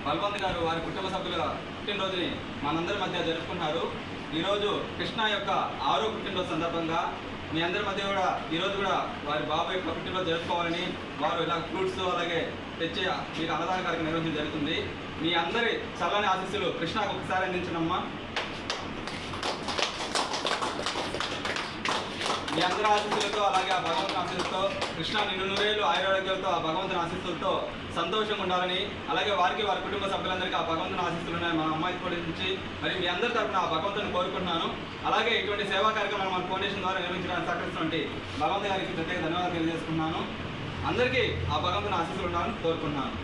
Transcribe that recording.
బల్వంత్ గారు వారి కుటుంబ సభ్యుల పుట్టినరోజుని మనందరి మధ్య జరుపుకున్నారు. ఈరోజు కృష్ణ యొక్క 6వ పుట్టినరోజు సందర్భంగా మీ అందరి మధ్య కూడా ఈరోజు కూడా వారి బాబు యొక్క పుట్టినరోజు జరుపుకోవాలని వారు ఇలా ఫ్రూట్స్ అలాగే తెచ్చి మీకు అన్నదాన కార్యక్రమం నిర్వహించడం జరుగుతుంది. మీ అందరి చల్లని ఆశీస్సులు కృష్ణకు ఒకసారి అందించనమ్మా. మీ అందరి ఆశీస్సులతో అలాగే ఆ భగవంతుని ఆశీస్సులతో కృష్ణ నిన్ను నూరేళ్ళు ఆయుర్వేదాలతో ఆ భగవంతుని ఆశీస్సులతో సంతోషంగా ఉండాలని, అలాగే వారికి వారి కుటుంబ సభ్యులందరికీ ఆ భగవంతుని ఆశీస్సులు ఉన్నాయి మా అమ్మాయి కూడా నుంచి మరి మీ అందరి తరఫున ఆ భగవంతుని కోరుకుంటున్నాను. అలాగే ఇటువంటి సేవా కార్యక్రమాలు మన ఫౌండేషన్ ద్వారా నిర్వహించడానికి సహకరిస్తున్నటువంటి భగవంతు గారికి ప్రత్యేక ధన్యవాదాలు తెలియజేసుకున్నాను. అందరికీ ఆ భగవంతుని ఆశీస్సులు ఉండాలని కోరుకుంటున్నాను.